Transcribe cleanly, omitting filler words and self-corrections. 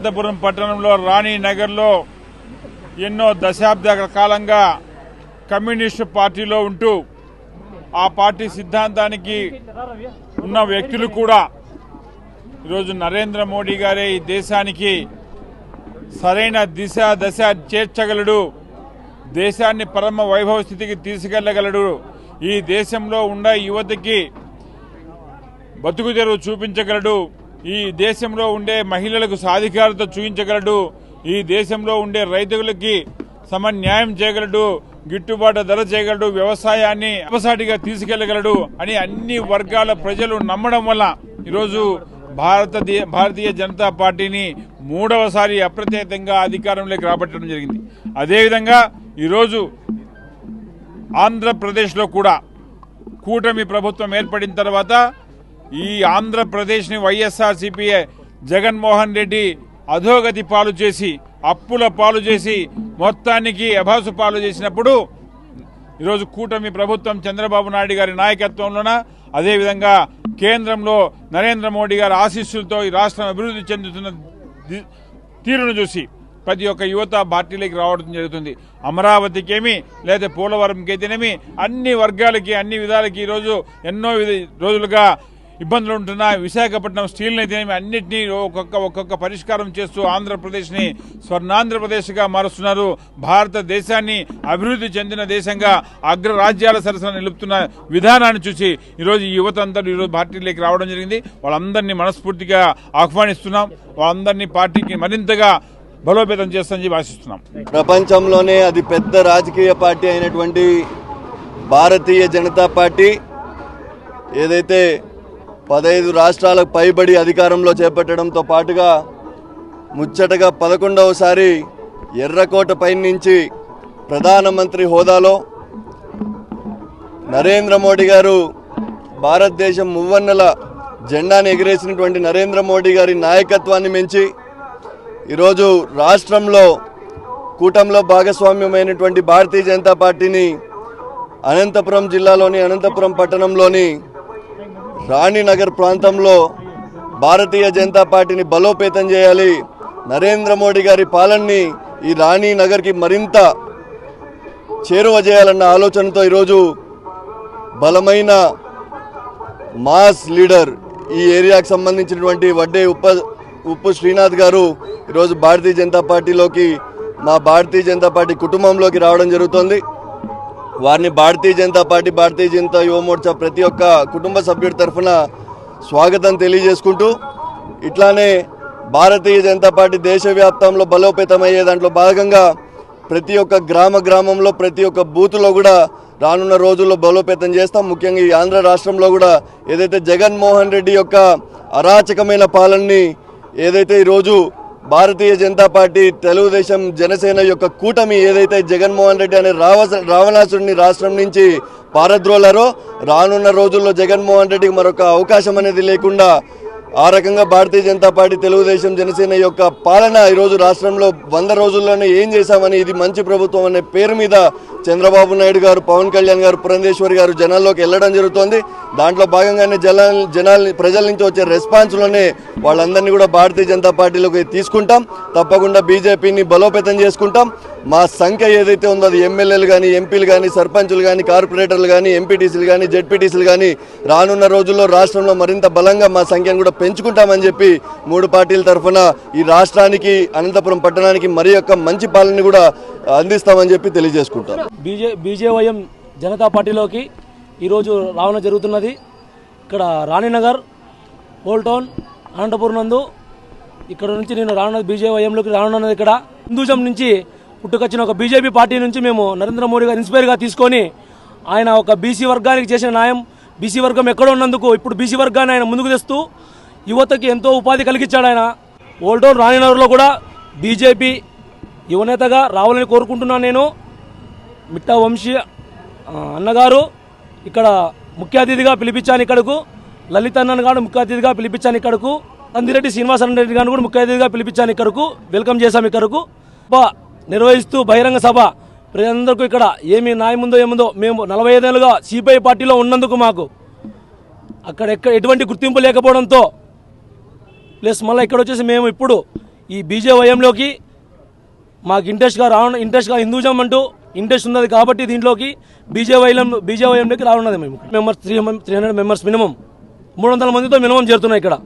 అనంతపురం పట్టణంలో రాణి నగర్లో ఎన్నో దశాబ్దాల కాలంగా కమ్యూనిస్టు పార్టీలో ఉంటూ ఆ పార్టీ సిద్ధాంతానికి ఉన్న వ్యక్తులు కూడా ఈరోజు నరేంద్ర మోడీ గారే ఈ దేశానికి సరైన దశ చేర్చగలడు, దేశాన్ని పరమ వైభవ స్థితికి తీసుకెళ్లగలడు, ఈ దేశంలో ఉన్న యువతకి బతుకు తెరువు చూపించగలడు, ఈ దేశంలో ఉండే మహిళలకు సాధికారత చూపించగలడు, ఈ దేశంలో ఉండే రైతులకి సమన్యాయం చేయగలడు, గిట్టుబాటు ధర చేయగలడు, వ్యవసాయాన్ని అపసాటిగా తీసుకెళ్లగలడు అని అన్ని వర్గాల ప్రజలు నమ్మడం వల్ల ఈరోజు భారతీయ జనతా పార్టీని మూడవసారి అప్రత్యేకంగా అధికారంలోకి రాబట్టడం జరిగింది. అదేవిధంగా ఈరోజు ఆంధ్రప్రదేశ్లో కూడా కూటమి ప్రభుత్వం ఏర్పడిన తర్వాత ఈ ఆంధ్రప్రదేశ్ని వైఎస్ఆర్సీపీ జగన్మోహన్ రెడ్డి అధోగతి పాలు చేసి, అప్పుల పాలు చేసి, మొత్తానికి అభాసు పాలు చేసినప్పుడు ఈరోజు కూటమి ప్రభుత్వం చంద్రబాబు నాయుడు గారి నాయకత్వంలోన, అదేవిధంగా కేంద్రంలో నరేంద్ర మోడీ గారి ఆశీస్సులతో ఈ రాష్ట్రం అభివృద్ధి చెందుతున్న తీరును చూసి ప్రతి ఒక్క యువత పార్టీలోకి రావడం జరుగుతుంది. అమరావతికేమి లేదా పోలవరంకి అయితేనేమి అన్ని వర్గాలకి అన్ని విధాలకి ఈరోజు ఎన్నో రోజులుగా ఇబ్బందులు ఉంటున్న విశాఖపట్నం స్టీల్ని అయితేనేమి అన్నింటినీ ఒక్కొక్క పరిష్కారం చేస్తూ ఆంధ్రప్రదేశ్ని స్వర్ణాంధ్రప్రదేశ్గా మారుస్తున్నారు. భారతదేశాన్ని అభివృద్ధి చెందిన దేశంగా అగ్రరాజ్యాల సరసన నిలుపుతున్న విధానాన్ని చూసి ఈరోజు ఈ యువత అందరూ ఈరోజు పార్టీలోకి రావడం జరిగింది. వాళ్ళందరినీ మనస్ఫూర్తిగా ఆహ్వానిస్తున్నాం. వాళ్ళందరినీ పార్టీకి మరింతగా బలోపేతం చేస్తామని చెప్పి ఆశిస్తున్నాం. ప్రపంచంలోనే అతి పెద్ద రాజకీయ పార్టీ అయినటువంటి భారతీయ జనతా పార్టీ ఏదైతే 15 రాష్ట్రాలకు పైబడి అధికారంలో చేపట్టడంతో పాటుగా ముచ్చటగా 11వసారి ఎర్రకోట పై నుంచి ప్రధానమంత్రి హోదాలో నరేంద్ర మోడీ గారు భారతదేశం మువ్వన్నెల జెండాను ఎగిరేసినటువంటి నరేంద్ర మోడీ గారి నాయకత్వాన్ని మెంచి ఈరోజు రాష్ట్రంలో కూటమిలో భాగస్వామ్యమైనటువంటి భారతీయ జనతా పార్టీని అనంతపురం జిల్లాలోని అనంతపురం పట్టణంలోని రాణినగర్ ప్రాంతంలో భారతీయ జనతా పార్టీని బలోపేతం చేయాలి, నరేంద్ర మోడీ గారి పాలనని ఈ రాణినగర్కి మరింత చేరువ చేయాలన్న ఆలోచనతో ఈరోజు బలమైన మాస్ లీడర్ ఈ ఏరియాకు సంబంధించినటువంటి వడ్డే ఉప్పు శ్రీనాథ్ గారు ఈరోజు భారతీయ జనతా పార్టీలోకి, మా భారతీయ జనతా పార్టీ కుటుంబంలోకి రావడం జరుగుతోంది. వారిని భారతీయ జనతా పార్టీ, భారతీయ జనతా యువ మోర్చా ప్రతి ఒక్క కుటుంబ సభ్యుడి తరఫున స్వాగతం తెలియజేసుకుంటూ, ఇట్లానే భారతీయ జనతా పార్టీ దేశవ్యాప్తంలో బలోపేతమయ్యే దాంట్లో భాగంగా ప్రతి ఒక్క గ్రామంలో ప్రతి ఒక్క బూత్లో కూడా రానున్న రోజుల్లో బలోపేతం చేస్తాం. ముఖ్యంగా ఈ ఆంధ్ర రాష్ట్రంలో కూడా ఏదైతే జగన్మోహన్ రెడ్డి యొక్క అరాచకమైన పాలనని ఏదైతే ఈరోజు భారతీయ జనతా పార్టీ, తెలుగుదేశం, జనసేన యొక్క కూటమి ఏదైతే జగన్మోహన్ రెడ్డి అనే రావణాసుడిని రాష్ట్రం నుంచి పారద్రోలారో, రానున్న రోజుల్లో జగన్మోహన్ రెడ్డికి మరొక అవకాశం అనేది లేకుండా ఆ రకంగా భారతీయ జనతా పార్టీ, తెలుగుదేశం, జనసేన యొక్క పాలన ఈరోజు రాష్ట్రంలో 100 రోజుల్లోనే ఏం చేశామని, ఇది మంచి ప్రభుత్వం అనే పేరు మీద చంద్రబాబు నాయుడు గారు, పవన్ కళ్యాణ్ గారు, పురంధేశ్వరి గారు జనాల్లోకి వెళ్ళడం జరుగుతోంది. దాంట్లో భాగంగానే ప్రజల నుంచి వచ్చే రెస్పాన్స్లోనే వాళ్ళందరినీ కూడా భారతీయ జనతా పార్టీలోకి తీసుకుంటాం. తప్పకుండా బీజేపీని బలోపేతం చేసుకుంటాం. మా సంఖ్య ఏదైతే ఉందో అది ఎమ్మెల్యేలు కానీ, ఎంపీలు కానీ, సర్పంచులు కానీ, కార్పొరేటర్లు కానీ, ఎంపీటీసీలు కానీ, జెడ్పీటీసీలు కానీ రానున్న రోజుల్లో రాష్ట్రంలో మరింత బలంగా మా సంఖ్యను కూడా పెంచుకుంటామని చెప్పి 3 పార్టీల తరఫున ఈ రాష్ట్రానికి, అనంతపురం పట్టణానికి మరి యొక్క మంచి పాలన కూడా అందిస్తామని చెప్పి తెలియజేసుకుంటాం. బీజేవైఎం జనతా పార్టీలోకి ఈరోజు రావడం జరుగుతున్నది. ఇక్కడ రాణినగర్, ఓల్డ్ టౌన్, అనంతపురం నందు ఇక్కడ నుంచి నేను రానున్నది బీజేవైఎంలోకి రానున్నది. ఇక్కడ హిందూజం నుంచి పుట్టుకొచ్చిన ఒక బీజేపీ పార్టీ నుంచి మేము నరేంద్ర మోడీ గారు ఇన్స్పైర్గా తీసుకొని ఆయన ఒక బీసీ వర్గానికి చేసిన న్యాయం, బీసీ వర్గం ఎక్కడో ఉన్నందుకు ఇప్పుడు బీసీ వర్గాన్ని ఆయన ముందుకు తెస్తూ యువతకి ఎంతో ఉపాధి కలిగించాడు ఆయన. ఓల్డ్ టౌన్ రాణినగర్లో కూడా బీజేపీ యువనేతగా రావాలని కోరుకుంటున్నాను నేను. మిట్టా వంశీ అన్నగారు ఇక్కడ ముఖ్య అతిథిగా పిలిపించాను. ఇక్కడకు లలిత్ అన్నను గారు ముఖ్య అతిథిగా పిలిపించాను. ఇక్కడకు నందిరెడ్డి శ్రీనివాస రెడ్డి గారిని కూడా ముఖ్య అతిథిగా పిలిపించాను. ఇక్కడకు వెల్కమ్ చేశాం. ఇక్కడకు నిర్వహిస్తూ బహిరంగ సభ ప్రజలందరికీ ఇక్కడ ఏమి న్యాయం ఉందో ఏముందో, మేము 45 ఏళ్ళుగా సిపిఐ పార్టీలో ఉన్నందుకు మాకు అక్కడ ఎటువంటి గుర్తింపు లేకపోవడంతో ప్లస్ మళ్ళీ ఇక్కడ వచ్చేసి మేము ఇప్పుడు ఈ బీజేవైఎంలోకి మాకు ఇంట్రెస్ట్గా హిందూజం అంటూ ఇంట్రెస్ట్ ఉన్నది కాబట్టి దీంట్లోకి బీజేవైఎంలోకి రానున్నది. మేము మెంబర్స్ 300 మెంబర్స్ మినిమం 300 మందితో మినిమం చేరుతున్నాయి ఇక్కడ.